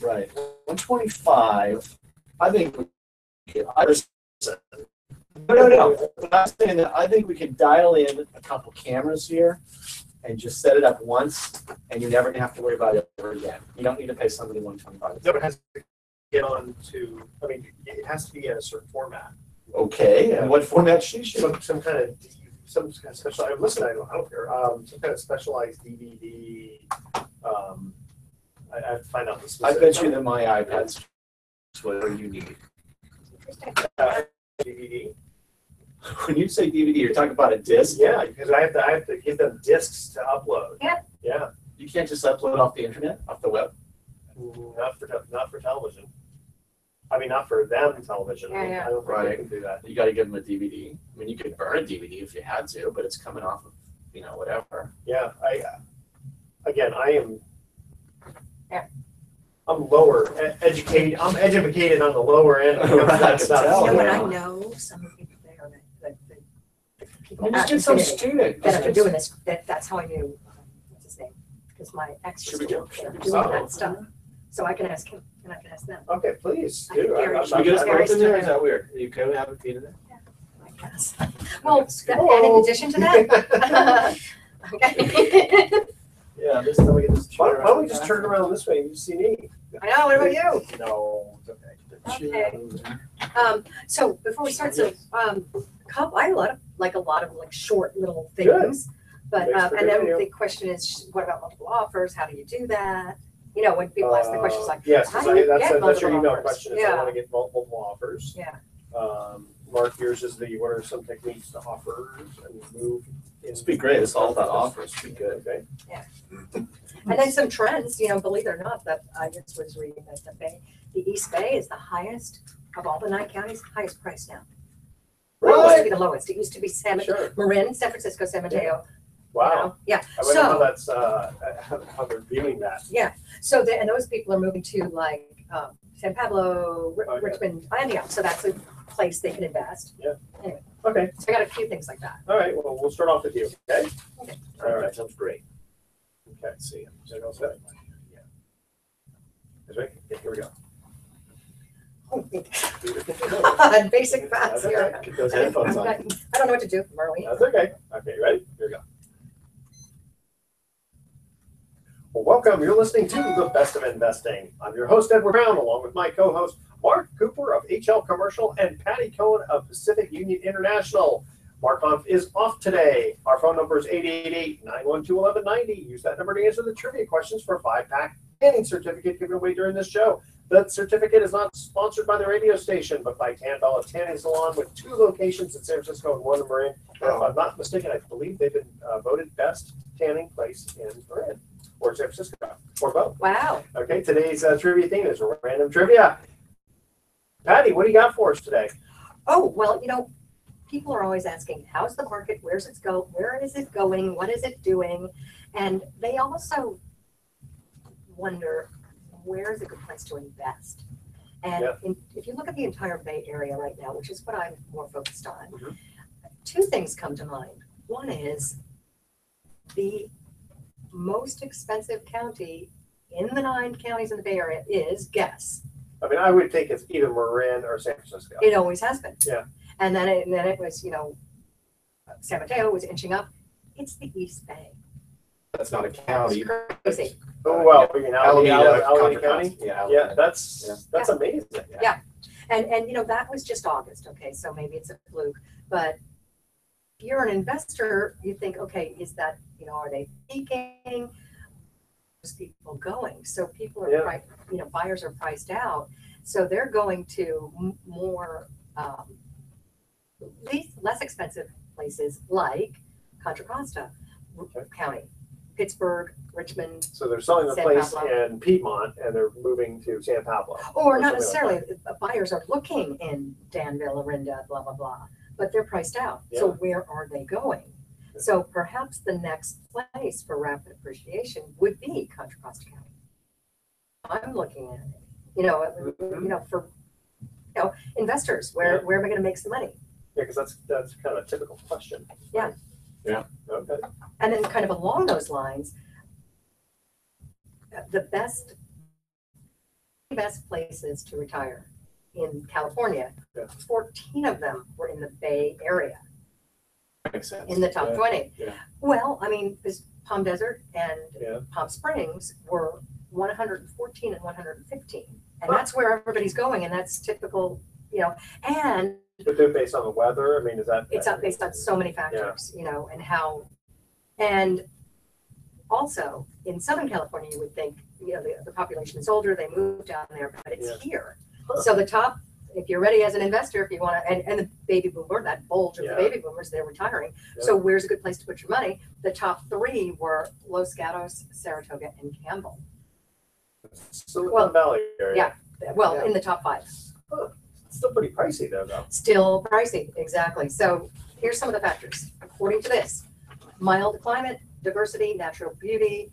Right. 125. I think we could. No. I'm saying that I think we could dial in a couple cameras here and just set it up once, and you're never gonna have to worry about it ever again. You don't need to pay somebody 125. No, it has to get on to. I mean, it has to be in a certain format. Okay. And what format should you? Some kind of special. Listen, I don't care. Some kind of specialized DVD. I have to find out the I specific. bet you that my iPad's whatever you need. DVD. When you say DVD, you're talking about a disc? Yeah, because I have to give them discs to upload. Yeah. Yeah. You can't just upload off the internet, off the web? Not for television. I mean, not for them television. Yeah. I don't think they can do that. You got to give them a DVD. I mean, you could burn a DVD if you had to, but it's coming off of, whatever. Yeah. I am. Yeah. I'm lower educated. I'm educated on the lower end of that stuff. When I know some of the people there, the people Just get some student student. that are doing this, that's how I knew, what's his name? Because my ex Should used we to go? work there doing that stuff. So I can ask him, and I can ask them, Okay, please I do. think Gary Should we get us Very both in there? Is student. that weird? Are you okay with having Pete in there? I guess. Well, and in addition to that, okay. Yeah, this time we get this Why don't we just turn it around this way and you see me? I know, what about you? No, it's okay. Okay. So before we start, I a lot of short little things, but Thanks for and then doing the question is, what about multiple offers? How do you do that? You know, when people ask the questions like, yes, how do you get that's your multiple email offers? question. Is I want to get multiple offers. Yeah. Mark, yours is what are some techniques to offers and move. It's be great. It's all about offers. Be good. Okay. And then some trends, believe it or not, that I just was reading that the East Bay is the highest of all the 9 counties, highest price now. It used to be the lowest. It used to be Sure. Marin, San Francisco, San Mateo. Wow. Yeah. I wonder how that's how they're viewing that. Yeah. So and those people are moving to like San Pablo, Okay. Richmond, Antioch. So that's a place they can invest. Yeah. Anyway. Okay. So I got a few things like that. All right. Well, we'll start off with you. Okay. Okay. All right. That sounds great. Okay. See you. Is that all set? Yeah. That's right. Yeah, here we go. Basic facts That's okay. here. Get those headphones on. I don't know what to do, Marlene. That's okay. Okay, you ready? Here we go. Well, welcome. You're listening to The Best of Investing. I'm your host, Edward Brown, along with my co-host, Mark Cooper of HL Commercial and Patti Cohn of Pacific Union International. Mark is off today. Our phone number is 888-912-1190. Use that number to answer the trivia questions for a 5-pack tanning certificate given away during this show. That certificate is not sponsored by the radio station, but by Tanbella Tanning Salon with 2 locations in San Francisco and 1 in Marin. And if I'm not mistaken, I believe they've been voted best tanning place in Marin or San Francisco or both. Wow. Okay, today's trivia theme is random trivia. Patti, what do you got for us today? Oh, well, people are always asking, how's the market? Where is it going? What is it doing? And they also wonder, where is a good place to invest? And if you look at the entire Bay Area right now, which is what I'm more focused on, 2 things come to mind. One is the most expensive county in the 9 counties in the Bay Area is, guess. I mean, I would think it's either Marin or San Francisco. It always has been. Yeah. And then it was, San Mateo was inching up. It's the East Bay. That's not a county. It's crazy. Oh, well, you mean Alameda Contra County? Costa. Yeah, that's amazing. Yeah. And that was just August, okay, so maybe it's a fluke. But if you're an investor, you think, okay, is that, are they peaking? There's people going. So people are, buyers are priced out. So they're going to more, less expensive places like Contra Costa County, Pittsburgh, Richmond. So they're selling the San place Pablo. in Piedmont and they're moving to San Pablo. Or not something like necessarily. Buyers are looking in Danville, Orinda, blah, blah, blah, but they're priced out. Yeah. So where are they going? So perhaps the next place for rapid appreciation would be Contra Costa County. I'm looking at it, for investors, where am I going to make some money? Yeah, because that's kind of a typical question. Yeah. Yeah. Okay. And then kind of along those lines, the best best places to retire in California. Yeah. 14 of them were in the Bay Area, Makes sense. in the top 20. Yeah. Well, I mean, this Palm Desert and Yeah. Palm Springs were 114 and 115. And that's where everybody's going, and that's typical, you know, and But they're based on the weather. I mean, is that? it's up based on so many factors, you know, and how, and also in Southern California, you would think, you know, the population is older, they moved down there, but it's here. So the top, if you're ready as an investor, if you want to, and the baby boomer, that bulge of the baby boomers, they're retiring. Yeah. So where's a good place to put your money? The top 3 were Los Gatos, Saratoga, and Campbell. Silicon Valley area. Yeah, well, in the top 5. Huh. It's still pretty pricey though. Still pricey, exactly. So here's some of the factors. According to this, mild climate, diversity, natural beauty,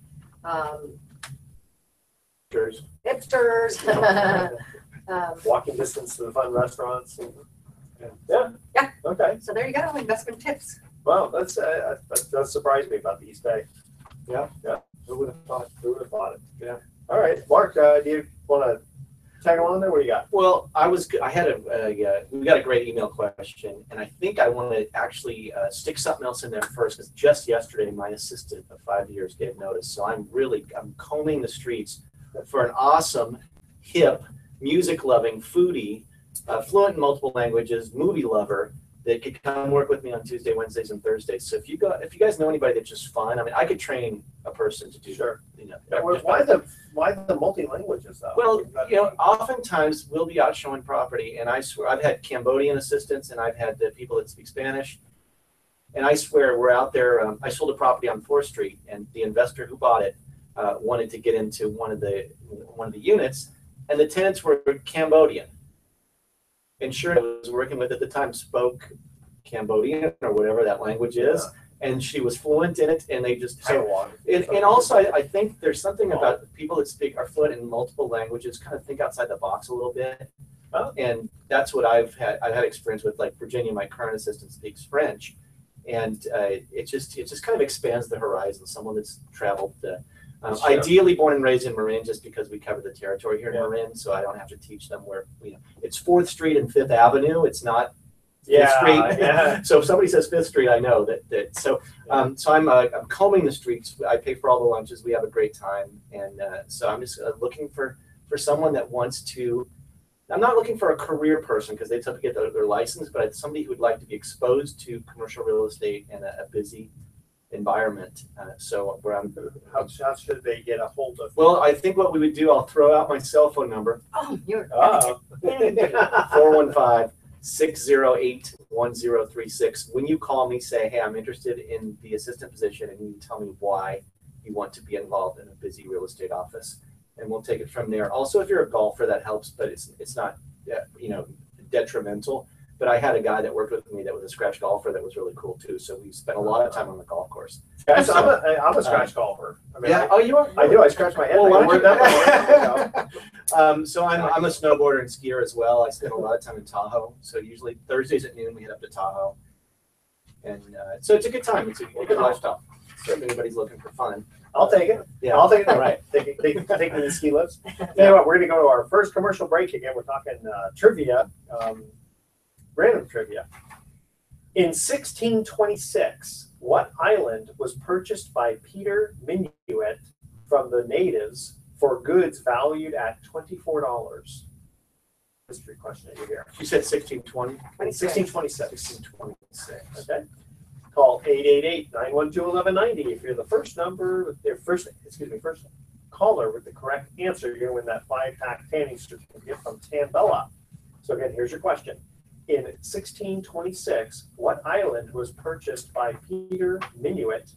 hipsters. Walking distance to the fun restaurants. Yeah. Yeah. Okay. So there you go, investment tips. Well, that does surprise me about the East Bay. Yeah. Yeah. Who would have thought? Who would have thought it? Yeah. All right, Mark. Do you want to tag along there? What do you got? Well, I had we got a great email question, and I think I want to actually stick something else in there first, because just yesterday my assistant of 5 years gave notice. So I'm combing the streets for an awesome, hip, music-loving foodie, fluent in multiple languages, movie lover that could come work with me on Tuesday, Wednesdays, and Thursdays. So if you guys know anybody that's just fun, I mean, I could train a person to do. Sure. You know. Why the multi languages though? Well, you know, oftentimes we'll be out showing property, and I swear I've had Cambodian assistants, and I've had the people that speak Spanish, and I swear we're out there. I sold a property on 4th Street, and the investor who bought it wanted to get into one of the units, and the tenants were Cambodian. And sure, I was working with at the time spoke Cambodian or whatever that language is, and she was fluent in it, and they just and also I think there's something about people that are fluent in multiple languages kind of think outside the box a little bit, and that's what I've had experience with. Like Virginia, my current assistant speaks French, and it just kind of expands the horizon. Someone that's traveled. Ideally born and raised in Marin, just because we cover the territory here in Marin, so I don't have to teach them where, you know, it's 4th Street and 5th Avenue. It's not 5th Street. Yeah. So if somebody says 5th Street, I know that. So I'm combing the streets. I pay for all the lunches. We have a great time, and so I'm just looking for someone that wants to. I'm not looking for a career person, because they have to get their license, but it's somebody who would like to be exposed to commercial real estate in a busy environment. So where I'm. How should they get a hold of? Well, I think what we would do, I'll throw out my cell phone number. Oh, you're 415-608-1036. When you call me, say, hey, I'm interested in the assistant position, and you tell me why you want to be involved in a busy real estate office, and we'll take it from there. Also, if you're a golfer, that helps, but it's not you know, detrimental. But I had a guy that worked with me that was a scratch golfer that was really cool too. So we spent a lot of time on the golf course. Guys, I'm a scratch golfer. I mean, Yeah. Oh, you are? I do. I scratch my head. Well, why don't you? So I'm a snowboarder and skier as well. I spend a lot of time in Tahoe. So usually Thursdays at noon we head up to Tahoe, and so it's a good time. It's a good lifestyle. So if anybody's looking for fun, I'll take it. Yeah. I'll take it. All right. Take me to the ski lifts. You know what? We're going to go to our first commercial break again. We're talking trivia, random trivia. In 1626, what island was purchased by Peter Minuit from the natives for goods valued at $24? History question that you hear. You said 1620? 1626. 1626. Okay. Call 888-912-1190 if you're the first caller with the correct answer. You're going to win that 5-pack tanning certificate from Tambella. So again, here's your question. In 1626, what island was purchased by Peter Minuit?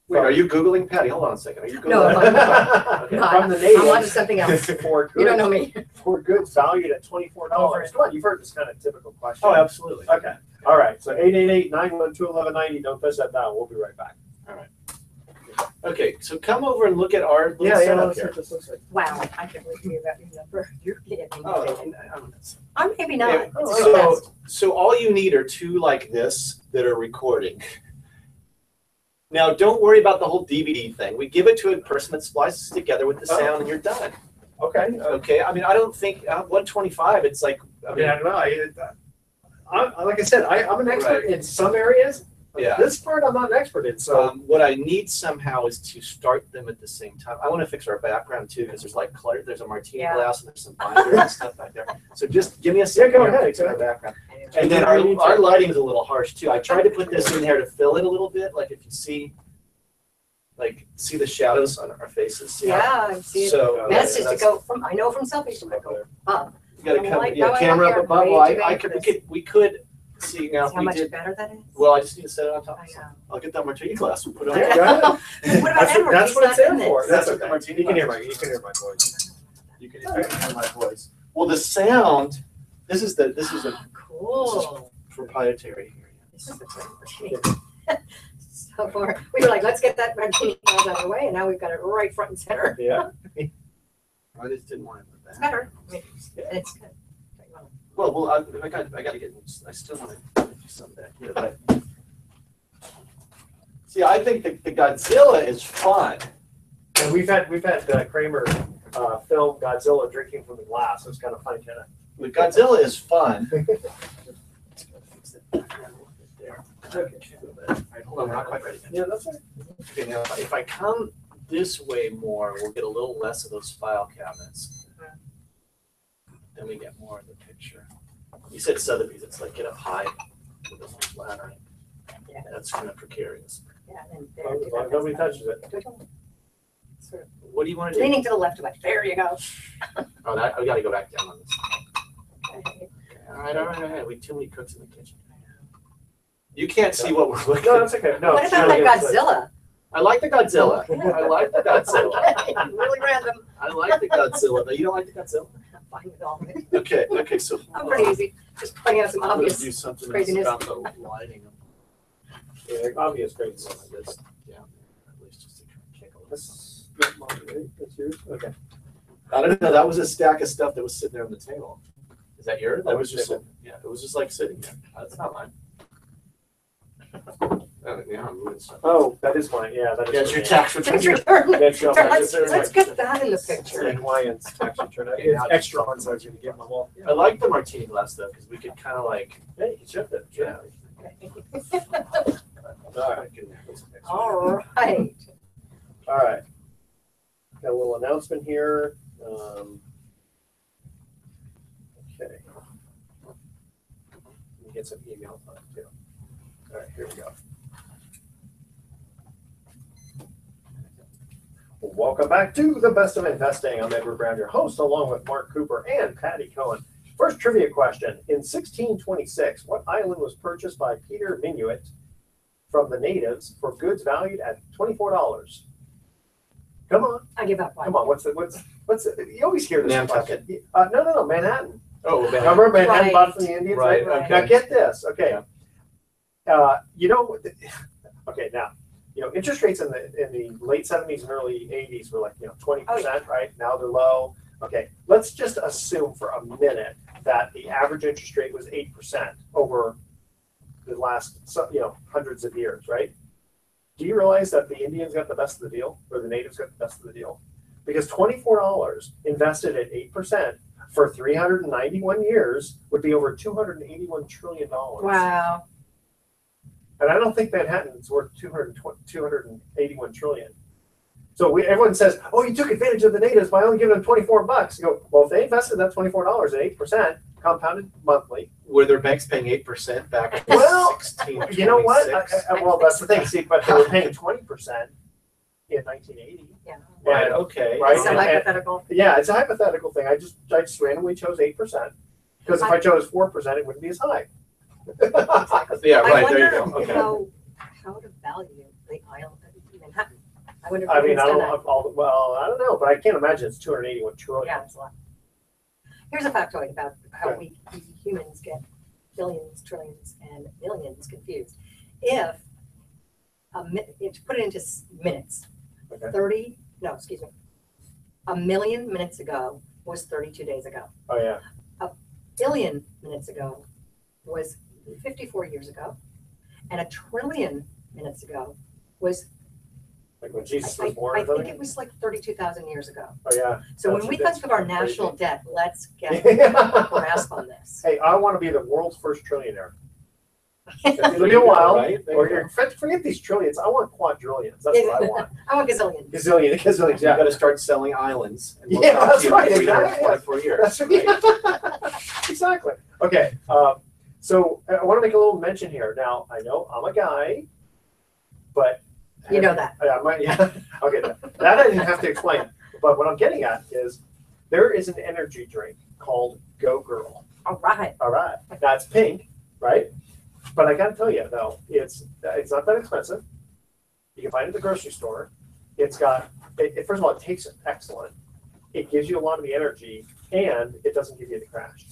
Wait, are you Googling, Patty? Hold on a second. Are you Googling? No, I'm not. Okay. No, From the I'm natives on to something else. for goods, You don't know me. for goods valued at $24. Over it. Come on, you've heard this kind of typical question. Oh, absolutely. Okay. All right. So 888-912-1190. Don't touch that dial. We'll be right back. All right. Okay, so come over and look at our little setup here. This looks like. Wow, I can't believe you got your number. You're kidding. Oh, I'm maybe not. Yeah, It's a good test. so all you need are two like this that are recording. Now, don't worry about the whole DVD thing. We give it to a person that splices together with the sound, and you're done. Okay. Okay, I mean, I don't think 125. It's like, I mean, I don't know. Like I said, I'm an expert in some areas. Yeah. This part I'm not an expert in. So what I need somehow is to start them at the same time. I want to fix our background too, because there's like clutter. There's a martini glass and there's some binders and stuff back there. So just give me a second. Go ahead. Fix our background. And then our lighting is a little harsh too. I tried to put this in there to fill it a little bit. Like if you see, see the shadows on our faces. Yeah, I see it. So That's just to go from, I know from selfies, I go up. you got to the come, light yeah, going camera up up above. here, Well, way I too could, dangerous. we could see now if See how we much did. better that is? Well, I just need to set it on top. I know. I'll get that martini glass and put it on. Yeah, top. go ahead. What about Edward? That's He's what it's not there in for. this. That's what what the martini you can hear glass my voice. You can hear my voice. Well, the sound. This is a Cool. proprietary here. This is the martini. So far, we were like, let's get that martini glass out of the way, and now we've got it right front and center. Yeah. I just didn't want it with that. It's better. I mean, it's good. Well, I got to get. I still want to do some of that here, but see, I think the Godzilla is fun. And we've had Kramer film Godzilla drinking from the glass. It's kind of funny, kind of. The Godzilla is fun. Hold on, we're not quite ready. Yeah, that's right. Okay, now if I come this way more, we'll get a little less of those file cabinets. Then we get more of the picture. You said Sotheby's, it's like get up high with a flat, right? Yeah. That's kind of precarious. Yeah, and As long as nobody touches it. Sort of What do you want to do? leaning to the left of it. There you go. Oh, I got to go back down on this. Okay. All right. We have too many cooks in the kitchen. You can't see what we're looking No, at. that's okay. No. What about that Godzilla? I like the Godzilla. I like the Godzilla. Really random. I like the Godzilla. No, you don't like the Godzilla? I'm fine with all of it. Okay, so I'm pretty easy. Just pointing out some I'm gonna obvious do something else craziness. about the lighting. Yeah, obvious great. Some of this down there, at least just to kind of kick a little. That's mine, right? That's yours? Okay. I don't know. That was a stack of stuff that was sitting there on the table. Is that yours? That Oh, was just table. yeah. It was just like sitting there. That's not mine. Yeah, I'm moving stuff. Oh, that is mine. Yeah, that is. That's your mine. tax That's return. your turn. That's your Let's get that in the picture. And Hawaiian's tax return. It's extra on, so I was going to get my wall. I like the martini glass though, because we could kind of like, Hey, you can shift it. yeah. All right. All right. All right. Got a little announcement here. Okay. Let me get some email on it too. All right, here we go. Welcome back to the Best of Investing. I'm Edward Brown, your host, along with Mark Cooper and Patti Cohn. First trivia question. In 1626, what island was purchased by Peter Minuit from the natives for goods valued at $24? Come on. I give up one. Come on. What's you always hear this Nantucket. question. No, Manhattan. Oh, man. Remember Manhattan Right. bought from the Indians? Right, okay. Now get this. Okay. Yeah. Okay, now, interest rates in the late 70s and early 80s were like, 20%, right? Now they're low. Okay, let's just assume for a minute that the average interest rate was 8% over the last, hundreds of years, right? Do you realize that the Indians got the best of the deal, or the natives got the best of the deal? Because $24 invested at 8% for 391 years would be over $281 trillion. Wow. And I don't think Manhattan's worth 281 trillion. So everyone says, "Oh, you took advantage of the natives by only giving them $24." You go, well, if they invested that $24 at 8% compounded monthly. Were their banks paying 8% back in Well, 1626? You know what? Well, that's the thing. See, but they were paying 20% in 1980. Yeah. Right. And- Okay. Right. It's a hypothetical. Yeah, it's a hypothetical thing. I just randomly chose 8% because if I chose 4%, it wouldn't be as high. Yeah. I Right. There you wonder go. Okay. how to value the island of Manhattan. I wonder if I mean, anyone's I done don't that. have all. Well, I don't know, but I can't imagine it's 281 trillion. Yeah, it's a lot. Here's a factoid about how we humans get billions, trillions, and millions confused. If to put it into minutes, Okay. a million minutes ago was 32 days ago. Oh yeah. Billion minutes ago was 54 years ago, and a trillion minutes ago was Like when Jesus I was born I or think something? it was like 32,000 years ago. Oh, yeah. So when That's- we that's think of our crazy. national debt, let's get a grasp on this. Hey, I want to be the world's first trillionaire. It'll There be you a go, while. right? There Or you go. forget these trillions. I want quadrillions. That's what I want. I want gazillion. Gazillions, You yeah. got to start selling islands. And we'll Yeah, talk that's to you right, in 3 or exactly. 4 years. That's right. Exactly. Okay. So I want to make a little mention here. Now, I know I'm a guy, but You know that. Yeah, yeah. Okay, that I didn't have to explain. But what I'm getting at is there is an energy drink called Go Girl. All right. All right. Now it's pink, right? But I got to tell you though, it's not that expensive. You can find it at the grocery store. It's got first of all, it tastes excellent. It gives you a lot of the energy, and it doesn't give you the crash.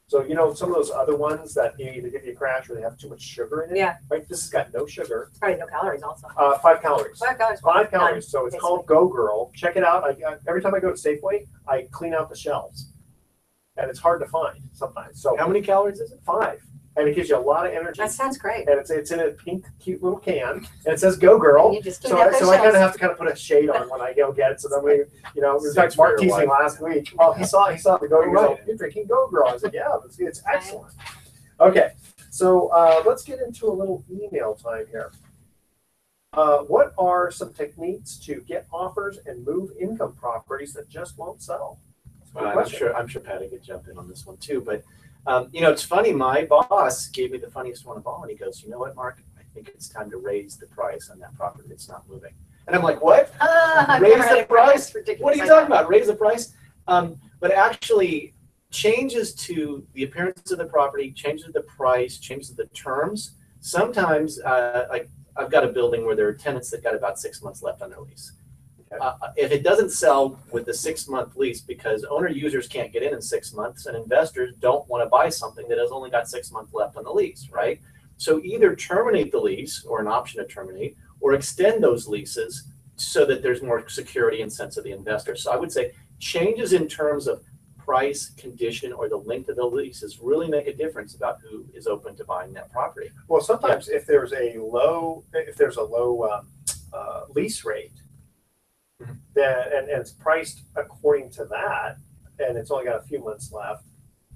So you know some of those other ones that either give you a crash or they have too much sugar in it. Yeah. Right. This has got no sugar. It's probably no calories also. 5 calories. 5 calories. 5 calories. So it's Basically. called Go Girl. Check it out. Every time I go to Safeway, I clean out the shelves, and it's hard to find sometimes. So How many calories is it? 5, and it gives you a lot of energy. That sounds great. And it's in a pink, cute little can, and it says "Go Girl." You just So clean out those I kind of shelves. have to put a shade on when I go get it. So then we, in Six fact, for Mark your teased me wife. last week. Well, he saw the Go Girl. He's Right. like, "You're drinking Go Girl." I was like, "Yeah, it's excellent." Okay, so let's get into a little email time here. What are some techniques to get offers and move income properties that just won't sell? Good I'm question. sure Patty could jump in on this one too. But it's funny. My boss gave me the funniest one of all, and he goes, "You know what, Mark? I think it's time to raise the price on that property that's not moving." And I'm like, "What? I've Raise never had the it before. price? It's ridiculous. What are you talking about? Raise the price?" But actually, changes to the appearance of the property, changes the price, changes the terms. Sometimes, like I've got a building where there are tenants that got about 6 months left on their lease. Okay. If it doesn't sell with the 6-month lease because owner users can't get in 6 months and investors don't want to buy something that has only got 6 months left on the lease, right? So either terminate the lease or an option to terminate or extend those leases so that there's more security and sense of the investor. So I would say changes in terms of price, condition, or the length of the leases really make a difference about who is open to buying that property. Well, sometimes if there's a low lease rate, Mhm. then and it's priced according to that, and it's only got a few months left,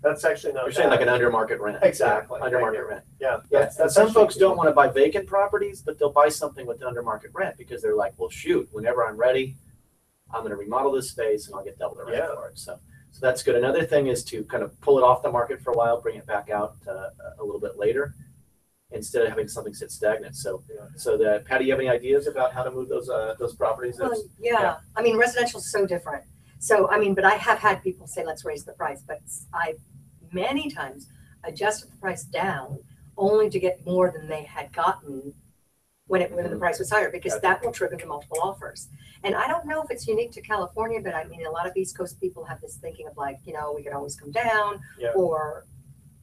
that's actually not You're saying like bad. an under market rent. Exactly. Yeah, under market rent. Yeah, Yeah, that's and some actually- folks don't want to buy vacant properties, but they'll buy something with under market rent because they're like, well, shoot, whenever I'm ready, I'm going to remodel this space and I'll get double the rent Yeah. for it. So that's good. Another thing is to kind of pull it off the market for a while, bring it back out a little bit later, instead of having something sit stagnant. So Patty, you have any ideas about how to move those properties? Well, yeah. I mean, residential is so different. So, I mean, but I have had people say, let's raise the price, but I many times adjusted the price down only to get more than they had gotten when the price was higher, because that will trigger the multiple offers. And I don't know if it's unique to California, but I mean, a lot of East Coast people have this thinking of like, we can always come down, Yeah. or,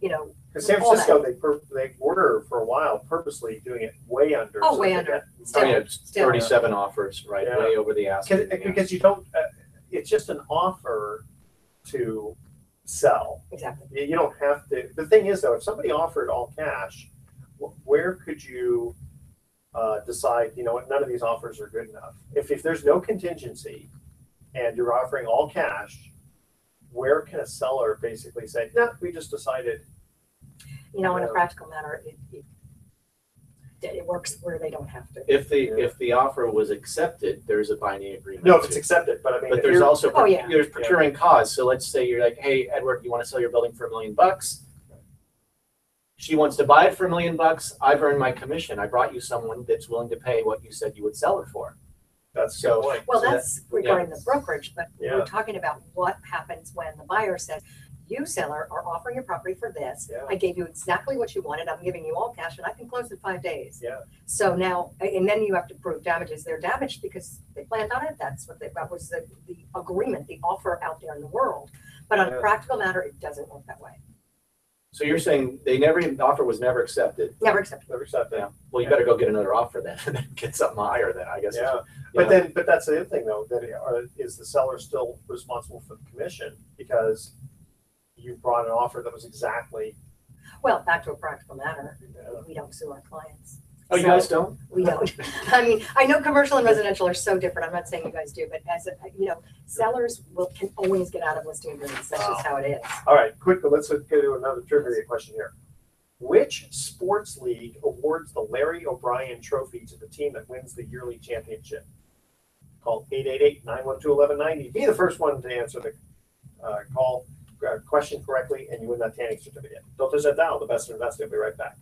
Because San all that. Francisco, they were for a while purposely doing it way under. Oh, so way they under. get- Oh, yeah, Still. 37 offers, right? Yeah. Way over the asking. Because you don't, it's just an offer to sell. exactly. You don't have to. The thing is, though, if somebody offered all cash, where could you decide? You know what? None of these offers are good enough. If there's no contingency, and you're offering all cash, where can a seller basically say, "No, we just decided"? In a practical matter, it works where they don't have to. If the offer was accepted, there's a binding agreement. No, if it's accepted, but I mean, But if there's you're- also Oh, yeah. there's procuring costs. So let's say you're like, hey, Edward, you want to sell your building for $1 million? She wants to buy it for $1 million. I've earned my commission. I brought you someone that's willing to pay what you said you would sell it for. that's So- the point. Well, So that's regarding the brokerage, but Yeah. we're talking about what happens when the buyer says, you seller are offering your property for this. Yeah. I gave you exactly what you wanted. I'm giving you all cash and I can close in 5 days. Yeah. So now, and then you have to prove damages. They're damaged because they planned on it. That was the agreement, the offer out there in the world. But on a Yeah. practical matter, it doesn't work that way. So you're saying the offer was never accepted. Never accepted. Never accepted. Yeah. Well, you better go get another offer then and then get something higher then, I guess. Yeah. But that's the other thing though, that is the seller still responsible for the commission because you brought an offer that was exactly. Well, back to a practical matter, Yeah. we don't sue our clients. Oh, you guys don't? We don't. I mean, I know commercial and residential are so different. I'm not saying you guys do, but as a, sellers can always get out of listing agreements. That's just how it is. All right, quickly, let's go to another trivia question here. Which sports league awards the Larry O'Brien Trophy to the team that wins the yearly championship? Call 888-912-1190. Be the first one to answer the question correctly, and you win that tanning certificate. Don't touch that down. The best investing will be right back.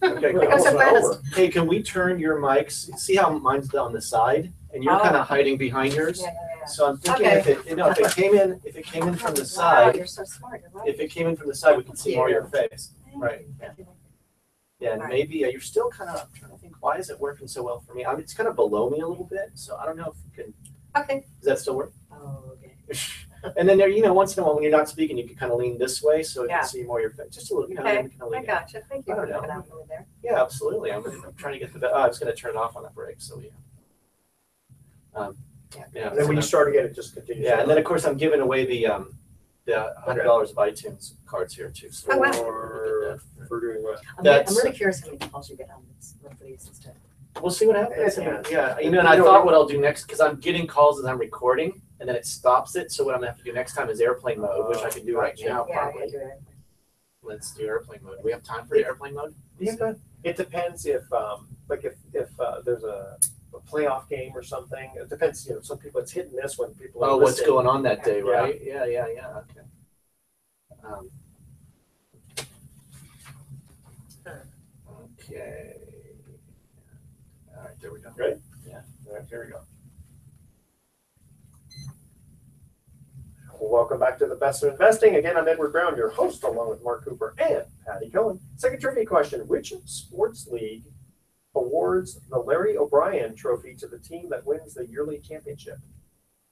Okay, It goes so fast. Hey, can we turn your mics? See how mine's on the side, and you're Oh. kind of hiding behind yours. Yeah. So I'm thinking Okay. if it came in from the Wow, side, you're so smart. You're right. if it came in from the side, we could see more of your face. Thank right. you. Yeah, and Right. maybe you're still kind of I'm trying to think. Why is it working so well for me? I mean, it's kind of below me a little bit, so I don't know if you can. Okay. Does that still work? Oh, okay. And then there, once in a while when you're not speaking, you can kind of lean this way so you Yeah. can see more of your face. Just a little, Okay. then you can I lean in. gotcha. Thank you I for don't looking know. out for me there. Yeah, absolutely. I'm trying to get the. I was going to turn it off on that break, so yeah. Yeah. And then when you start again, it just continues. Yeah, and then of course I'm giving away the $100 of iTunes cards here too. So Oh, wow. For doing what? I'm That's- really curious how many calls you get on this monthly assistant. we'll see what happens. Yeah. Yeah, and I thought what I'll do next, because I'm getting calls as I'm recording, and then it stops it. So what I'm gonna have to do next time is airplane mode, which I can do right now Yeah, probably. do it. Let's do airplane mode. Do we have time for the airplane mode? Yeah, good. It depends if there's a playoff game or something. It depends. Some people it's hit and miss when people. Oh, are what's listening. going on that day, Yeah. right? Yeah. Okay. Okay. All right, there we go. Ready? Yeah. All right, here we go. Well, welcome back to the Best of Investing. Again, I'm Edward Brown, your host, along with Mark Cooper and Patti Cohn. Second trivia question: which sports league awards the Larry O'Brien Trophy to the team that wins the yearly championship?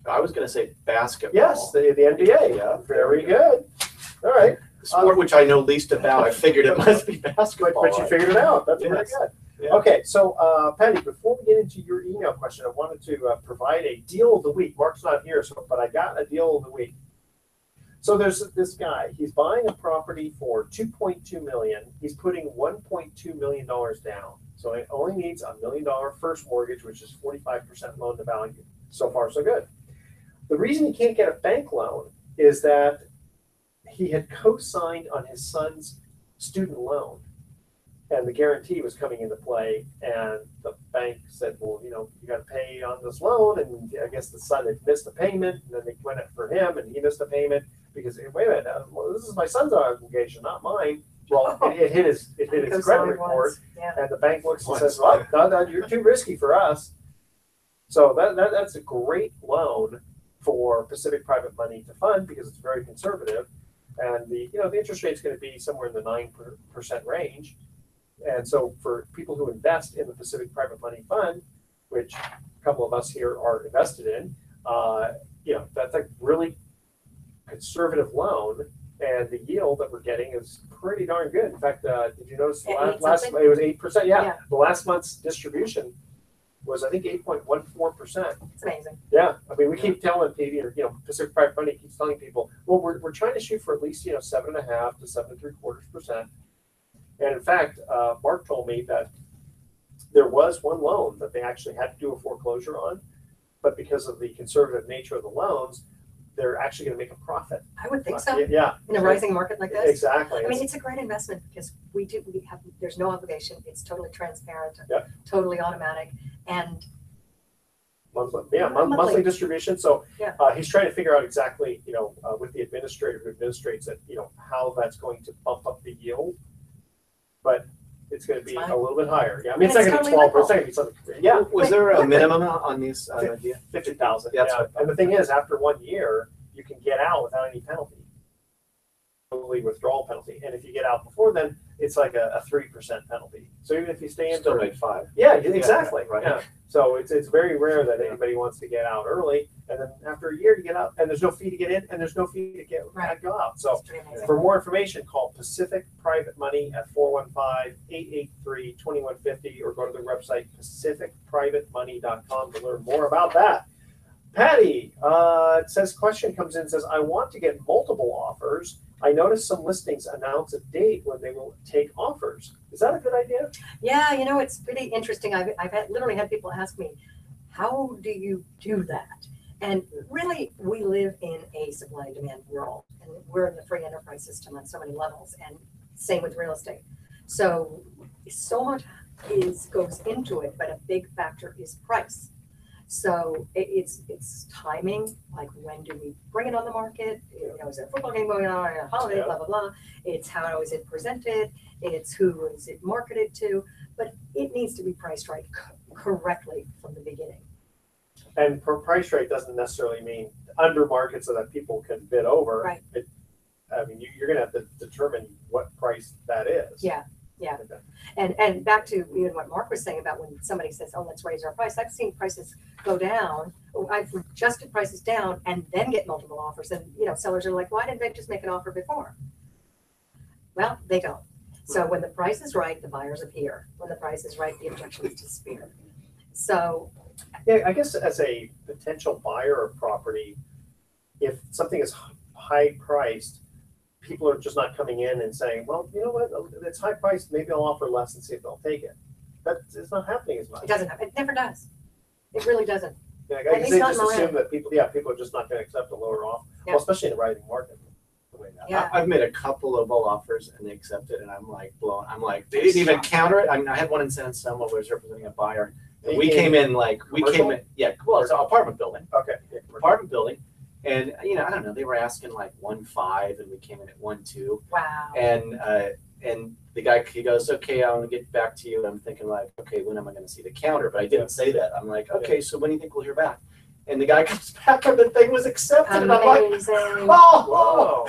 I was going to say basketball. Yes, the NBA. Yeah. Very good. All right. The sport which I know least about. I figured it must be basketball. But you figured it out. That's very Yes. good. Yeah. Okay, so Patti, before we get into your email question, I wanted to provide a deal of the week. Mark's not here, but I got a deal of the week. So there's this guy. He's buying a property for $2.2 million. He's putting $1.2 million down. So it only needs $1 million first mortgage, which is 45% loan to value. So far, so good. The reason he can't get a bank loan is that he had co-signed on his son's student loan, and the guarantee was coming into play, and the bank said, well, you got to pay on this loan, and I guess the son had missed a payment, and then they went it for him, and he missed a payment because, wait a minute, well, this is my son's obligation, not mine. Well, it hit his credit report, Yeah. and the bank looks and says, well, no, you're too risky for us. So that's a great loan for Pacific Private Money to fund because it's very conservative, and the interest rate is going to be somewhere in the 9% range. And so for people who invest in the Pacific Private Money Fund, which a couple of us here are invested in, that's a really conservative loan, and the yield that we're getting is pretty darn good. In fact, did you notice Eight it something? was 8%? Yeah. Yeah. The last month's distribution was, I think, 8.14%. It's amazing. Yeah, I mean, we keep telling people, Pacific Private Money keeps telling people, well, we're trying to shoot for at least 7.5 to 7.75%. And in fact, Mark told me that there was one loan that they actually had to do a foreclosure on, but because of the conservative nature of the loans, they're actually going to make a profit. I would think so. Yeah, In a rising market like this. exactly. I mean, it's a great investment because there's no obligation. It's totally transparent, Yep. totally automatic, and monthly distribution. So Yeah. he's trying to figure out exactly, with the administrator who administrates it, how that's going to bump up the yield. But it's going to be It's fine. a little bit higher. Yeah, I mean, it's And not it's going to be 12%. totally It's going to be something. Yeah, Was there a minimum on these idea? 50,000. Yeah, Yeah, that's and the thing is, after 1 year, you can get out without any penalty, totally withdrawal penalty. And if you get out before then, it's like a 3% penalty. So even if you stay in Still for made 5. yeah, exactly. right. Yeah. So it's very rare that anybody wants to get out early, and then after a year you get out, and there's no fee to get in, and there's no fee to go out. So it's pretty amazing. for more information, call Pacific Private Money at 415-883-2150, or go to their website pacificprivatemoney.com to learn more about that. Patty, it says question comes in, says, I want to get multiple offers. I noticed some listings announce a date when they will take offers. Is that a good idea? Yeah, it's pretty interesting. Literally had people ask me, how do you do that? And really, we live in a supply and demand world, and we're in the free enterprise system on so many levels, and same with real estate. So much goes into it, but a big factor is price. So it's timing, like when do we bring it on the market? Is there a football game going on, a holiday, Yeah. blah, blah, blah. It's how is it presented, it's who is it marketed to, but it needs to be priced right correctly from the beginning. And for price rate doesn't necessarily mean under market so that people can bid over. Right. You're going to have to determine what price that is. Yeah. Yeah. Okay. And back to even what Mark was saying about when somebody says, oh, let's raise our price. I've seen prices go down. I've adjusted prices down and then get multiple offers. And, sellers are like, why didn't they just make an offer before? Well, they don't. So when the price is right, the buyers appear. When the price is right, the objections disappear. So. Yeah, I guess as a potential buyer of property, if something is high priced, people are just not coming in and saying, well, you know what, it's high priced, maybe I'll offer less and see if they'll take it. It's not happening as much. It doesn't happen. It never does. It really doesn't. Yeah, I At guess least they not just in Moran. assume that people are just not going to accept a lower offer, Yeah. well, especially in a rising market. The way that. Yeah. I've made a couple of low offers and they accepted, and I'm like blown. I'm like, they didn't even counter it. I had one in San Anselmo where I was representing a buyer. And we came in, yeah, well, it's an apartment building. Okay. Yeah, Apartment building. And, I don't know, they were asking like 1.5 and we came in at 1.2. Wow. And the guy, he goes, okay, I want to get back to you. And I'm thinking like, okay, when am I going to see the counter? But I didn't say that. I'm like, okay, so when do you think we'll hear back? And the guy comes back and the thing was accepted. And I'm like, Amazing. oh,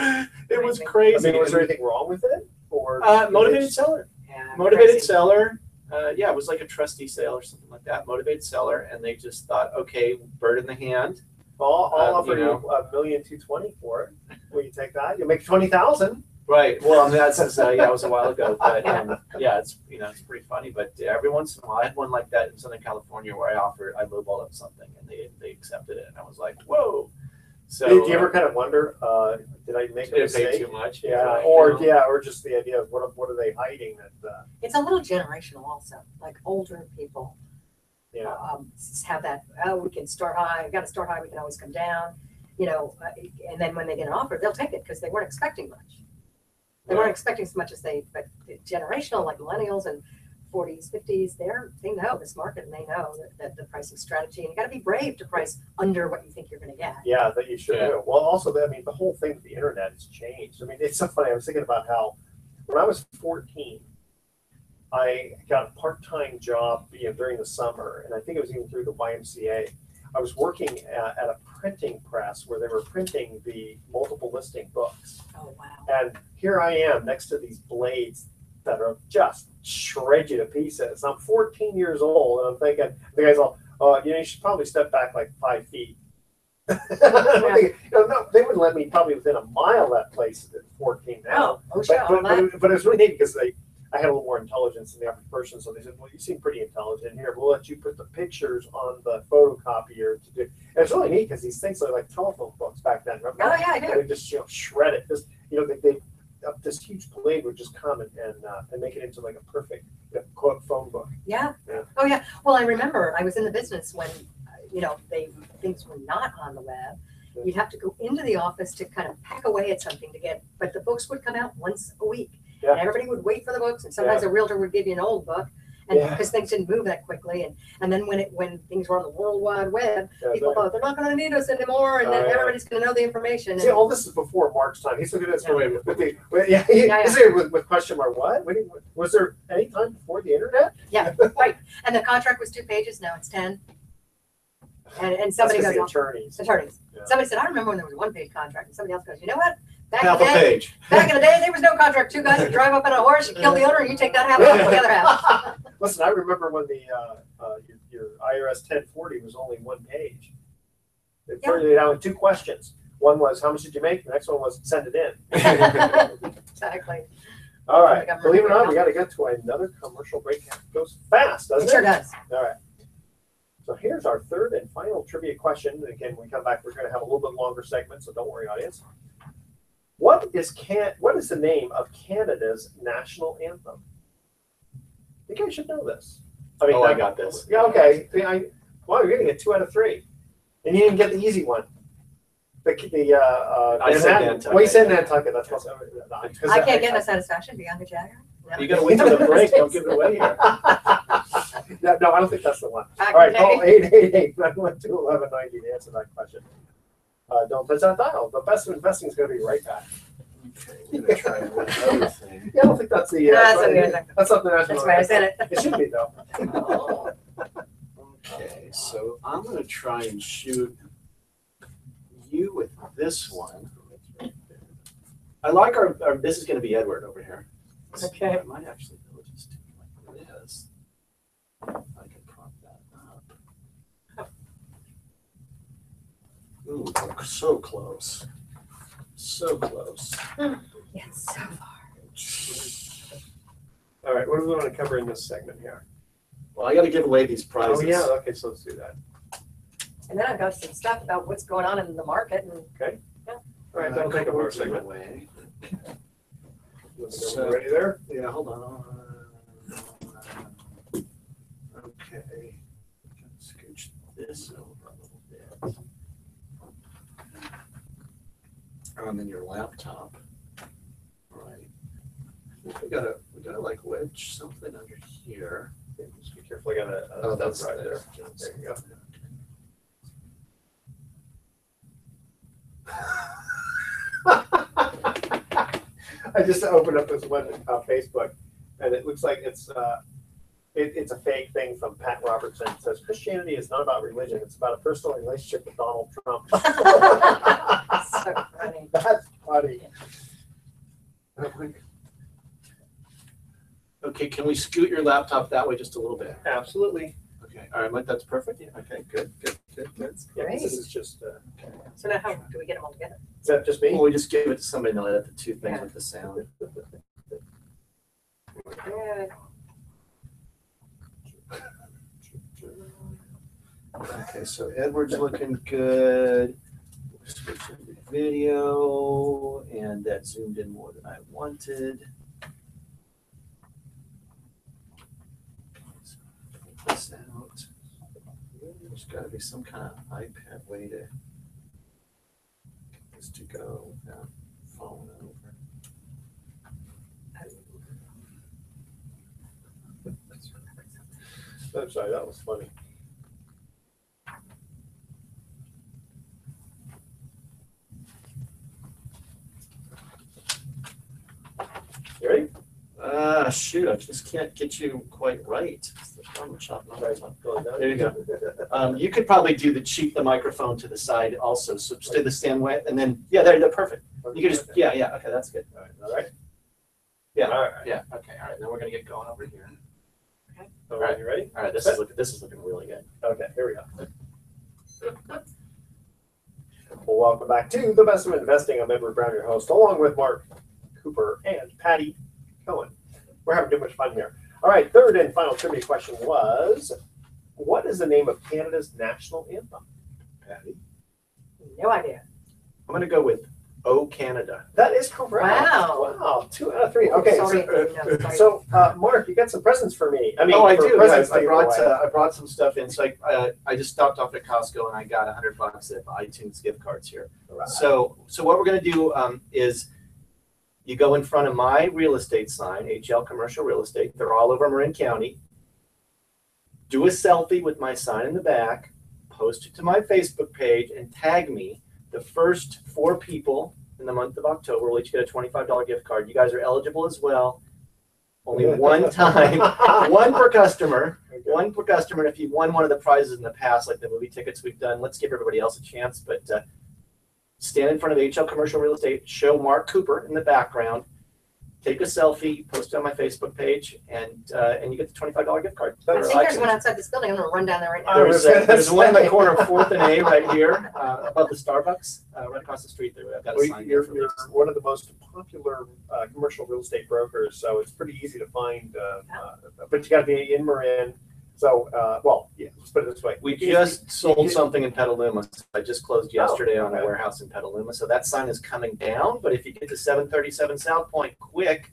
it was Amazing. crazy. was there anything wrong with it? Or Motivated seller. Yeah, Motivated crazy. seller. Yeah, it was like a trusty sale or something like that. Motivated seller. And they just thought, okay, bird in the hand. I'll offer you $1,220,000 for it. Will you take that? You'll make $20,000. Right. Well, I mean, that was a while ago, but yeah, it's it's pretty funny. But every once in a while, I had one like that in Southern California where I lowballed up something and they accepted it, and I was like, whoa. So Do you ever kind of wonder, did I make a did it mistake? pay too much? Yeah, Right. or just the idea of what are they hiding that? It's a little generational also, like older people Yeah. have that, we can start high, we got to start high, we can always come down, and then when they get an offer, they'll take it because they weren't expecting much. They weren't expecting as much as but the generational, like millennials and 40s, 50s, they know this market and they know that the pricing strategy, and you got to be brave to price under what you think you're going to get. Yeah, that you should do. Well, also, the whole thing with the internet has changed. I mean, it's so funny. I was thinking about how when I was 14, I got a part-time job during the summer, and I think it was even through the YMCA. I was working at a printing press where they were printing the multiple listing books. Oh, wow. And here I am next to these blades that are just shred you to pieces. I'm 14 years old, and I'm thinking, the guy's all, you should probably step back like 5 feet. I'm thinking, no, they wouldn't let me probably within a mile of that place at 14 now. Oh, sure. But it was really neat because I had a little more intelligence than the average person, so they said, well, you seem pretty intelligent here. We'll let you put the pictures on the photocopier to do. And it's really neat because these things are like telephone books back then. Remember? Oh, yeah, I do. They just shred it. Just they this huge blade would just come and make it into like a perfect quote phone book. Yeah. Yeah. Oh, yeah. Well, I remember I was in the business when, things were not on the web. You'd have to go into the office to kind of pack away at something but the books would come out once a week. Yeah. And everybody would wait for the books, and sometimes a realtor would give you an old book, and because things didn't move that quickly, and then when things were on the World Wide Web, people thought they're not going to need us anymore, and then everybody's going to know the information. See, all this is before Mark's time. He's looking at this with question mark. What? Was there any time before the internet? Yeah, right. And the contract was 2 pages. Now it's 10. And somebody goes, attorneys. Yeah. Somebody said, I remember when there was a 1-page contract, and somebody else goes, you know what? Back Half in a the day, page. there was no contract. 2 guys would drive up on a horse, you kill the owner, and you take that half and the other half. Listen, I remember when the your IRS 1040 was only 1 page. It turned it down with 2 questions. One was, how much did you make? The next one was, send it in. Exactly. All right. Believe it or not, we got to get to another commercial break. It goes fast, doesn't it? It sure does. All right. So here's our third and final trivia question. Again, when we come back, we're going to have a little bit longer segment, so don't worry, audience. What is the name of Canada's national anthem? You guys should know this. I mean, I got this. Yeah, okay. Well, you're going to get 2 out of 3. And you didn't get the easy one. I said Nantucket. Well, you said Nantucket. That's what I can't get no satisfaction beyond the Jagger. No. You got to wait till the break. Don't give it away here. No, I don't think that's the one. Okay. All right, call 888-912-1190 to answer that question. Don't touch that dial. The best of investing is going to be right back. Okay, we're going to try another thing. Yeah, I don't think that's the. That's not the national. That's why I said it. It should be though. Okay, so I'm going to try and shoot you with this one. I like our this is going to be Edward over here. Okay. I might actually be able to just do it like this. I can prop that up. Ooh, we're so close. So close. Yes, so far. All right, what do we want to cover in this segment here? Well, I got to give away these prizes. Oh yeah, okay, so let's do that. And then I've got some stuff about what's going on in the market. And Okay. Yeah. All right, that'll take up our segment. Away. So, ready there? Yeah, hold on. Okay. Scooch this over a little bit. And then your laptop. All right. We gotta like wedge something under here. Okay, just be careful. I got a that's right there. that's- There you go. I just opened up this one on Facebook, and it looks like it's a fake thing from Pat Robertson. It says Christianity is not about religion; it's about a personal relationship with Donald Trump. so funny. That's funny. Okay, can we scoot your laptop that way just a little bit? Absolutely. Okay, all right, Mike, that's perfect. Okay, good. Yeah, Great. this is just. So now how do we get them all together? Is that just me? Well, we just give it to somebody and they'll edit the two things with the sound. Good. Okay, so Edward's looking good. Switch into video, and that zoomed in more than I wanted. Take this out. There's got to be some kind of iPad way to get this to go without falling over. I'm sorry, that was funny. You ready? Shoot, I just can't get you quite right. There you go. You could probably do the microphone to the side also, so stay the same way, and then, yeah, there, perfect. You can just, yeah, okay, that's good. All right. Yeah, All right. yeah, okay, all right, then we're gonna get going over here. All right. You ready? All right, this is looking really good. Okay, here we go. Well, welcome back to the Best of Investing. I'm Edward Brown, your host, along with Mark Cooper and Patti Cohn. We're having too much fun here. All right, third and final trivia question was, what is the name of Canada's national anthem? Patti? No idea. I'm gonna go with O Canada. That is correct. Wow. Wow, 2 out of 3. Okay, Sorry, so Mark, you got some presents for me. I mean, Oh, I for do. presents I to give away. brought some stuff in. So I just stopped off at Costco and I got $100 of iTunes gift cards here. Right. So what we're gonna do is you go in front of my real estate sign, HL Commercial Real Estate. They're all over Marin County. Do a selfie with my sign in the back, post it to my Facebook page, and tag me. The first 4 people in the month of October will each get a $25 gift card. You guys are eligible as well. Only one time, one per customer. Okay. One per customer. And if you've won one of the prizes in the past, like the movie tickets we've done, let's give everybody else a chance. But stand in front of HL Commercial Real Estate, show Mark Cooper in the background, take a selfie, post it on my Facebook page, and you get the $25 gift card. I think there's one outside this building. I'm going to run down there right now. There's one in the corner of 4th and A right here, above the Starbucks, right across the street there. I've got a sign You're there for one of the most popular commercial real estate brokers, so it's pretty easy to find. But you got to be in Marin. So, well, yeah, let's put it this way. We just sold something in Petaluma. I just closed yesterday on a warehouse in Petaluma. So that sign is coming down. But if you get to 737 South Point quick,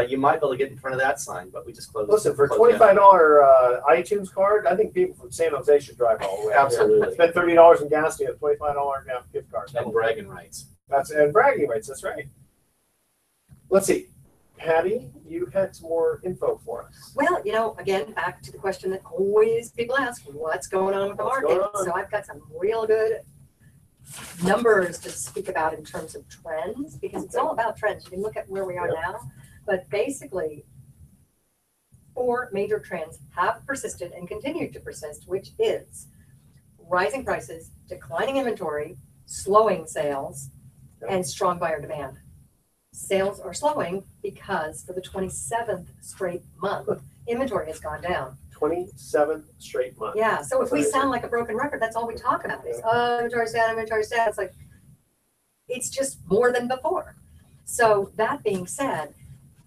you might be able to get in front of that sign. But we just closed. Listen, for closed $25 iTunes card, I think people from San Jose should drive all the way. Absolutely. Spend $30 in gas to get a $25 gift card. And bragging rights. And bragging rights. That's right. Let's see. Patty, you had some more info for us. Well, again, back to the question that always people ask, what's going on with the market? So I've got some real good numbers to speak about in terms of trends, because it's all about trends. You can look at where we are now, but basically 4 major trends have persisted and continue to persist, which is rising prices, declining inventory, slowing sales, and strong buyer demand. Sales are slowing because for the 27th straight month, inventory has gone down. 27th straight month. Yeah, so if we sound like a broken record, that's all we talk about is, inventory's down, inventory's down. It's like, it's just more than before. So that being said,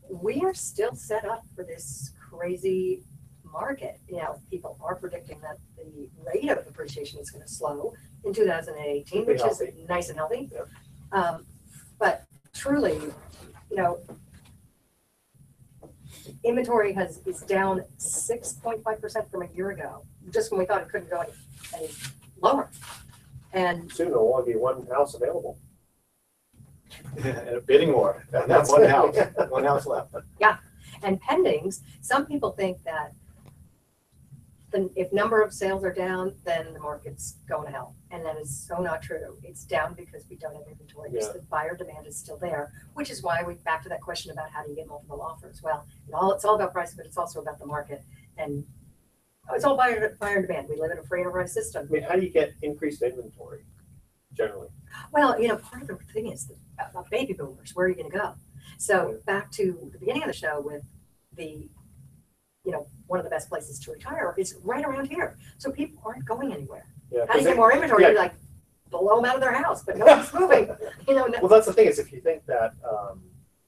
we are still set up for this crazy market. People are predicting that the rate of appreciation is going to slow in 2018, which is nice and healthy. Yeah. But truly, inventory is down 6.5% from a year ago, just when we thought it couldn't go any lower. And soon there'll only be one house available. And a bidding war. And that's one house. One house left. Yeah. And pendings, some people think that if number of sales are down, then the market's going to hell. And that is so not true. It's down because we don't have inventory. Because the buyer demand is still there, which is why we back to that question about how do you get multiple offers. Well, it's all about price, but it's also about the market. And it's all buyer demand. We live in a free enterprise system. I mean, how do you get increased inventory generally? Well, part of the thing is about baby boomers, where are you going to go? So back to the beginning of the show with the one of the best places to retire is right around here. So people aren't going anywhere. Yeah, how do you get more inventory? You like blow them out of their house, but nobody's moving. Well, that's the thing is if you think that,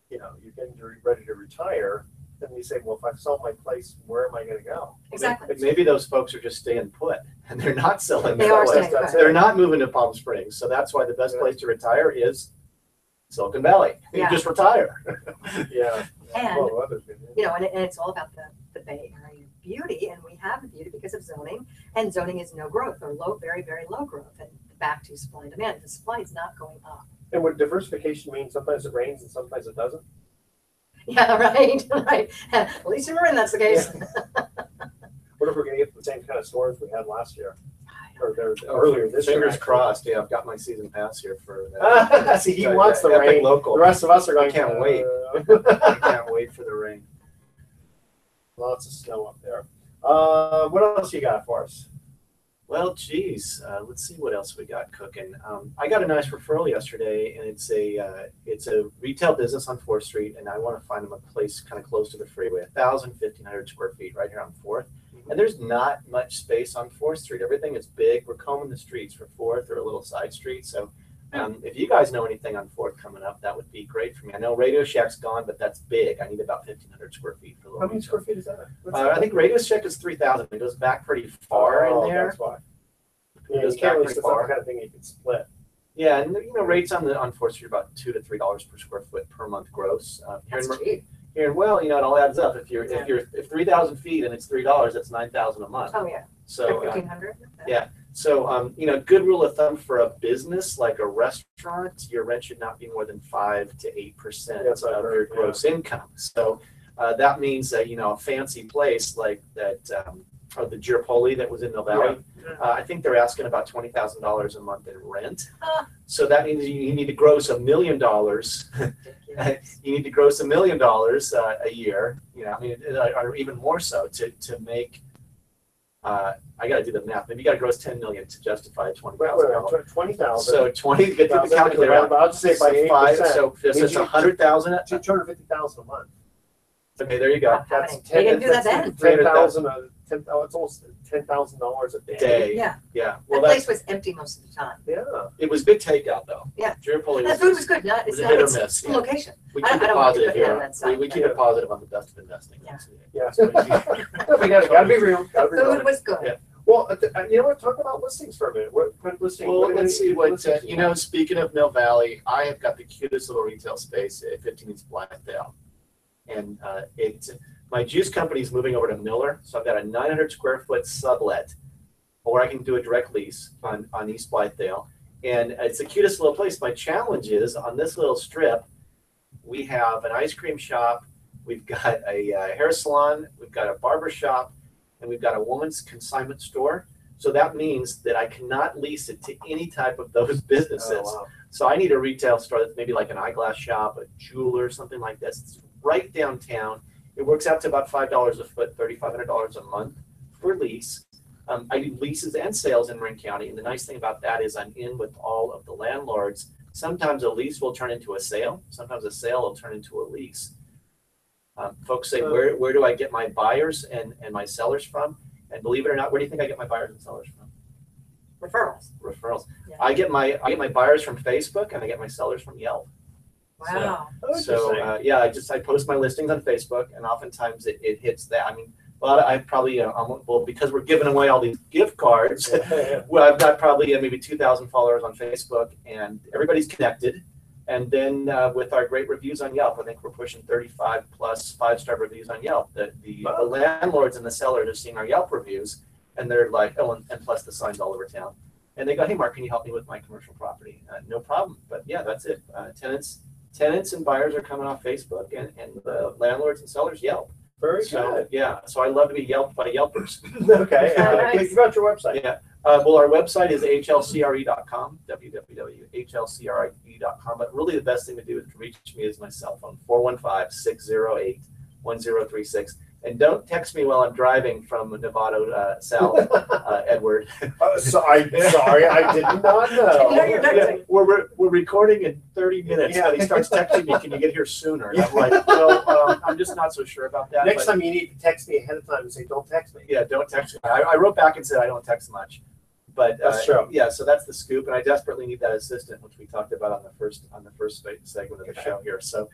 you're getting ready to retire, then you say, well, if I sell my place, where am I going to go? Exactly. Maybe those folks are just staying put and they're not selling. They are staying put. They're not moving to Palm Springs. So that's why the best place to retire is Silicon Valley. You just retire. Yeah. And, and it's all about the Bay Area beauty, and we have the beauty because of zoning, and zoning is no growth or low, very, very low growth. And back to supply and demand, the supply is not going up. And would diversification mean sometimes it rains and sometimes it doesn't? Yeah, right, right. At least in Marin, that's the case. Yeah. What if we're going to get the same kind of storms we had last year? Or earlier this year? Fingers crossed. Yeah, I've got my season pass here for that. See, he wants the rain. Local. The rest of us are going, can't wait. I can't wait for the rain. Lots of snow up there. What else you got for us? Well, geez, let's see what else we got cooking. I got a nice referral yesterday, and it's a retail business on 4th Street, and I want to find them a place kind of close to the freeway, 1,500 square feet right here on 4th. And there's not much space on 4th Street. Everything is big. We're combing the streets for 4th or a little side street. So if you guys know anything on 4th coming up, that would be great for me. I know Radio Shack's gone, but that's big. I need about 1,500 square feet for a little. How many square feet is that? I think Radio Shack is 3,000. It goes back pretty far in there. That's why. It goes back pretty far. That's the kind of thing you can split. Yeah, and rates on 4th Street are about $2 to $3 per square foot per month gross. That's cheap. Here, well, it all adds up. If 3,000 feet and it's $3, that's 9,000 a month. Oh yeah. So 1,500. yeah. So good rule of thumb for a business like a restaurant, your rent should not be more than 5 to 8% of your gross income. So that means that a fancy place like that, or the Girapoli that was in the Valley, I think they're asking about $20,000 a month in rent. So that means you need to gross $1 million. You need to gross $1 million a year. Or even more so to make. I got to do the math. Maybe you got to gross 10 million to justify $20,000. 20,000. So 20. Get the calculator out. I'll just say by 8%. So it's 100,000. 250,000 a month. Okay, there you go. That's 10,000 it's almost $10,000 a day. Day. Yeah, Yeah. that Well, place was empty most of the time. Yeah. it was big takeout though. Yeah. Tripoli The food was good, was it's a not, hit or it's miss. the Yeah. location. We I keep it don't want to positive put down here. that side, We but- keep it positive on the best of investing. Yeah. Yeah. We gotta be real. Gotta be Food real. was good. Yeah. Well, you know what? Talk about listings for a minute. What listing? Well, let's see what, listings you know, speaking of Mill Valley, I have got the cutest little retail space at 15 East Blythedale. And my juice company is moving over to Miller, so I've got a 900 square foot sublet, or I can do a direct lease on East Blythedale. And it's the cutest little place. My challenge is on this little strip, we have an ice cream shop, we've got a hair salon, we've got a barber shop, and we've got a woman's consignment store. So that means that I cannot lease it to any type of those businesses. Oh, wow. So I need a retail store that's maybe like an eyeglass shop, a jeweler, something like this. It's right downtown. It works out to about $5 a foot, $3,500 a month for lease. I do leases and sales in Marin County, and the nice thing about that is I'm in with all of the landlords. Sometimes a lease will turn into a sale. Sometimes a sale will turn into a lease. Folks say, where do I get my buyers and my sellers from? And believe it or not, where do you think I get my buyers and sellers from? Referrals. Referrals. Yeah. I get my buyers from Facebook, and I get my sellers from Yelp. Wow. So yeah, I post my listings on Facebook, and oftentimes it hits that. I mean, I probably well, because we're giving away all these gift cards. Well, I've got probably maybe 2,000 followers on Facebook, and everybody's connected. And then with our great reviews on Yelp, I think we're pushing 35 plus 5-star reviews on Yelp. The landlords and the sellers are seeing our Yelp reviews, and they're like, oh, and plus the signs all over town. And they go, hey, Mark, can you help me with my commercial property? No problem. But yeah, that's it. Tenants and buyers are coming off Facebook, and the landlords and sellers Yelp. Very So good. yeah, so I love to be yelped by Yelpers. Okay. Nice. You got your website. Yeah. Well, our website is hlcre.com, www.hlcre.com. But really, the best thing to do is to reach me is my cell phone, 415-608-1036. And don't text me while I'm driving from Novato south, Edward. Sorry, I did not know. No, you're not. Yeah, we're recording in 30 minutes, Yeah. but he starts texting me, can you get here sooner? And I'm like, well, I'm just not so sure about that. Next but, time you need to text me ahead of time and say, don't text me. yeah, don't text me. I wrote back and said I don't text much. But That's true. yeah, so that's the scoop, and I desperately need that assistant, which we talked about on the first segment of the show here. So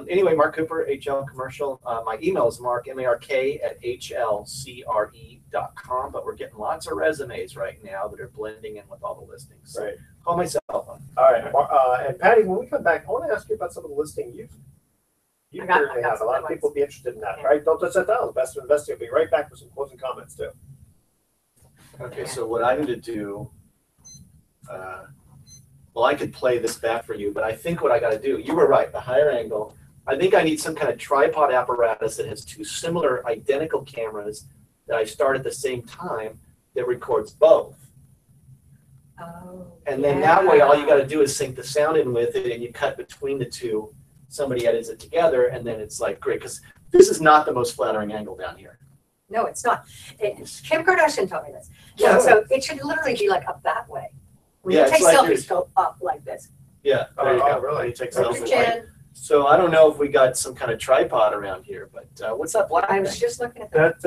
anyway, Mark Cooper, HL Commercial. My email is mark@hlcre.com, but we're getting lots of resumes right now that are blending in with all the listings. So Right. call my cell phone. All right. And Patty, when we come back, I want to ask you about some of the listing you I got currently have. A some lot good of people ones. will be interested in that, Yeah. right? Don't touch that down. The best of investing will be right back with some closing comments too. Okay, so what I need to do, well, I could play this back for you, but I think what I got to do, you were right, the higher angle. I think I need some kind of tripod apparatus that has two similar identical cameras that I start at the same time that records both. Oh, And then that way, all you got to do is sync the sound in with it, and you cut between the two. Somebody edits it together, and then it's like great, because this is not the most flattering angle down here. No, it's not. Kim Kardashian told me this. Yeah. So it should literally be like up that way. When Yeah, you take it's like selfies, you're- go up like this. Yeah, there you Oh, go. really? You take Put selfies. your chin. So I don't know if we got some kind of tripod around here, but what's that black I was thing? just looking at that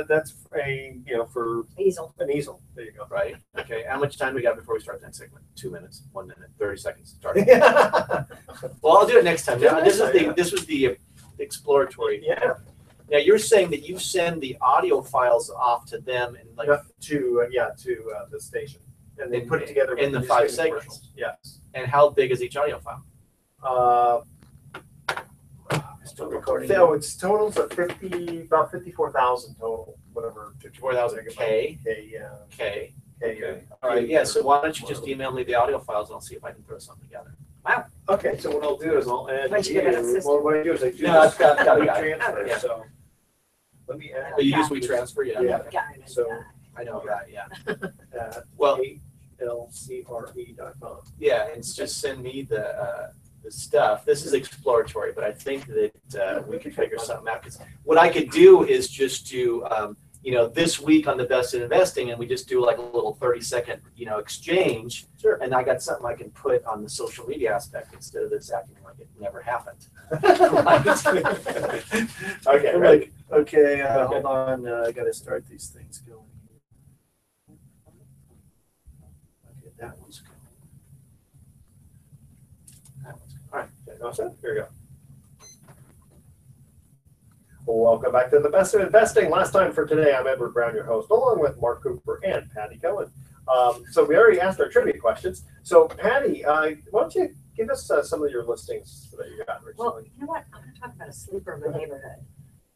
That's a for easel. an easel. There you go. Right. Okay. How much time we got before we start that segment? 2 minutes, 1 minute, 30 seconds. Start. Yeah. Well, I'll do it next time. Do it Now, next this time, was the exploratory. Yeah. Now you're saying that you send the audio files off to them and like To the station, and they put it together in with the 5 newspaper segments. commercials. Yes. And how big is each audio file? Still recording. So it's totals of about 54,000 total, whatever. 54,000 K. Yeah. K. Okay. All right. Yeah. So why don't you just email me the audio files and I'll see if I can throw something together. Okay, so what I'll do is I'll add. Once you get an assistant. Well, what I do is I do No, this I've got a guy. transfer. Yeah. So let me add. Oh, you use WeTransfer? Yeah. Yeah. So I know that. Yeah. Well, Well, hlcre.com. yeah, and just send me the stuff. This is exploratory, but I think that we could figure something out. Because what I could do is just do this week on the best in investing, and we just do like a little 30-second, exchange. Sure. And I got something I can put on the social media aspect instead of this acting like it never happened. Okay, I'm ready? like, okay, hold on, I got to start these things going. Okay, that one's good. That one's good. All right. Okay, all set? Here we go. Welcome back to the best of investing. Last time for today, I'm Edward Brown, your host, along with Mark Cooper and Patti Cohn. So we already asked our trivia questions. So Patti, why don't you give us some of your listings that you got recently? Well, you know what? I'm going to talk about a sleeper of a neighborhood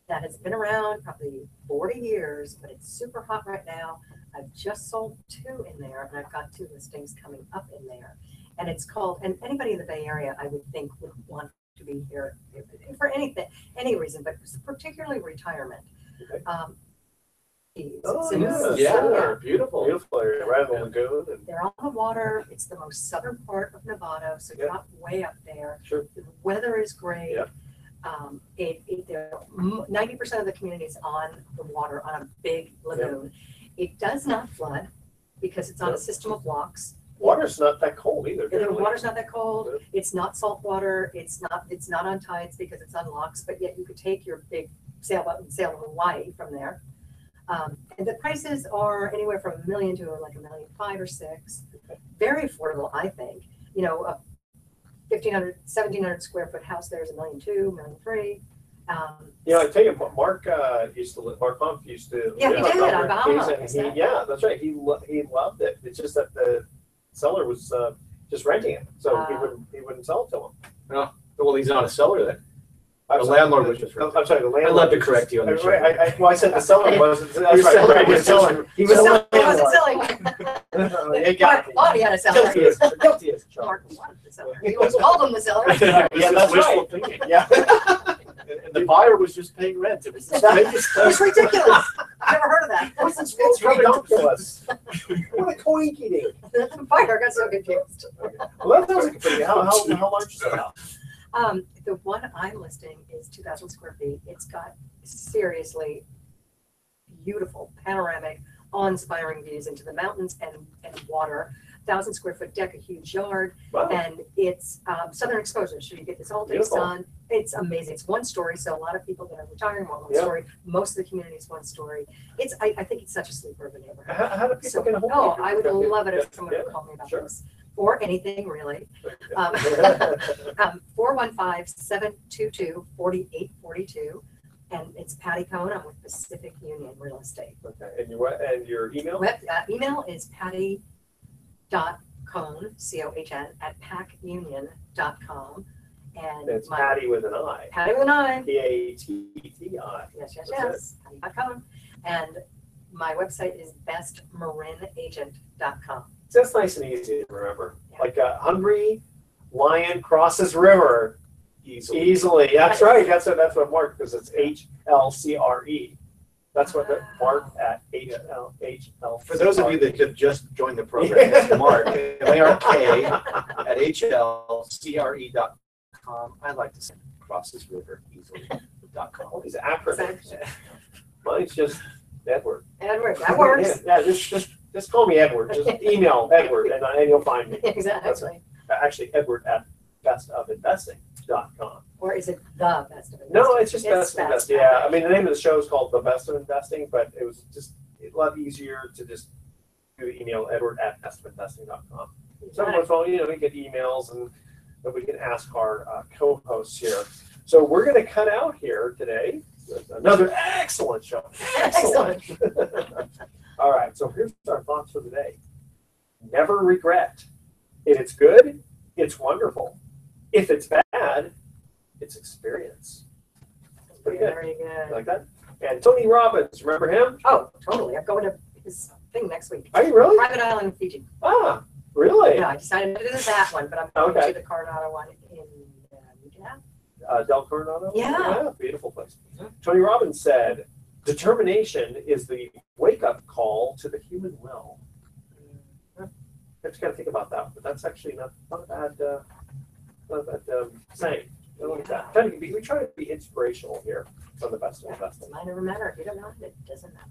that has been around probably 40 years, but it's super hot right now. I've just sold 2 in there, and I've got 2 listings coming up in there. And it's called, and anybody in the Bay Area, I would think, would want to be here for any reason, but particularly retirement. Okay. It's Beautiful. Beautiful area, right on the lagoon. And they're on the water. It's the most southern part of Nevada, so you're not way up there. Sure. The weather is great. Yep. 90% of the community is on the water on a big lagoon. It does not flood because it's on a system of locks. Water's not that cold either. The water's not that cold. Good. It's not salt water. It's not on tides because it's on locks, but yet you could take your big sailboat and sail to Hawaii from there. And the prices are anywhere from $1 million to like $1.5 million or $6 million. Okay. Very affordable, I think. A 1,500, 1,700 square foot house there is $1.2 million, $1.3 million. I tell you, Mark used to live. Mark Humph used to. Yeah, he did on Bahamas. That's right. He loved it. It's just that the seller was just renting it, so he wouldn't sell it to him. Well, he's not a seller then. The landlord was just renting. I'm sorry, the landlord. I'd love to correct you on the show. I said the seller wasn't. That's You're right. selling. He was selling. He was The selling. seller wasn't selling. You got Mark thought he had a seller. Guilty as charged. Mark wanted the seller. He always called him the seller. Yeah, that's right. Thinking. Yeah. And the buyer was just paying rent. It was the strangest It's stuff. ridiculous. I've never heard of that. It's ridiculous. What a coinky dink. The buyer got so confused. Well, that sounds like a pretty. How large is that house? The one I'm listing is 2,000 square feet. It's got seriously beautiful panoramic, awe-inspiring views into the mountains and water. 1,000 square foot deck, a huge yard, Wow. and it's southern exposure, so you get this all day Beautiful. sun. It's amazing. It's 1 story, so a lot of people that are retiring want 1 Yeah. story. Most of the community is 1 story. I think it's such a sleeper of a neighborhood. How do people get a hold Oh, of you? I would love it if someone Yeah, would call me about sure. this, or anything really. 415-722-4842, and it's Patti Cohn. I'm with Pacific Union Real Estate. Okay, and your email? Email is patty.cohn, Cohn, @pacunion.com. And It's Patti with an I. Patti with an I. P-A-T-T-I. Yes. That's Patti.cohn. And my website is bestmarinagent.com. So that's nice and easy to remember. Yeah. Like a hungry lion crosses river Easily. That's right. That's what Mark, because it's HLCRE. That's what the Mark at HL. For those of you that have just joined the program, it's Mark, M-A-R-K, at HLCRE.com. I like to say crosses river easily.com. All these acronyms. Mine's just Edward. Edward, that works. Yeah, just call me Edward. Just email Edward and you'll find me. Exactly. Actually, Edward at bestofinvesting.com. Or is it the best of it? No, it's just Best of Best. Investing. Yeah, I mean, the name of the show is called The Best of Investing, but it was just a lot easier to just do the email Edward at bestofinvesting.com. Sometimes, well, we get emails and we can ask our co-hosts here. So we're going to cut out here today with another excellent show. Excellent. All right, so here's our thoughts for the day. Never regret. If it's good, it's wonderful. If it's bad, it's experience. That's pretty good. Very good. You like that? And Tony Robbins, remember him? Oh, totally. I'm going to his thing next week. Are you really? Private Island in Fiji. Ah, really? No, I decided to do that one, but I'm going Okay. to the Coronado one in a week and a half. Del Coronado? Yeah. Beautiful place. Tony Robbins said, determination is the wake-up call to the human will. You just got to think about that, but that's actually not a bad saying. I like that. We try to be inspirational here on the Best of Investing. It might never matter. If you don't know it, it doesn't matter.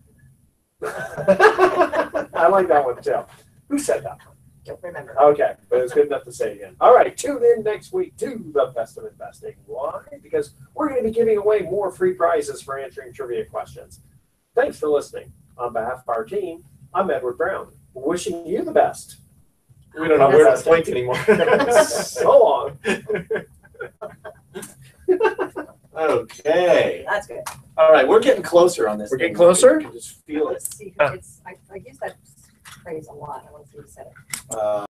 I like that one too. Who said that? Don't remember. Okay, but it's good enough to say again. All right, tune in next week to the Best of Investing. Why? Because we're going to be giving away more free prizes for answering trivia questions. Thanks for listening. On behalf of our team, I'm Edward Brown, wishing you the best. We don't know where to point anymore. So long. Okay. That's good. All right, we're getting closer on this. We're getting thing. closer? I can just feel it. Let's see who it's, I use that phrase a lot. I want to see who said it.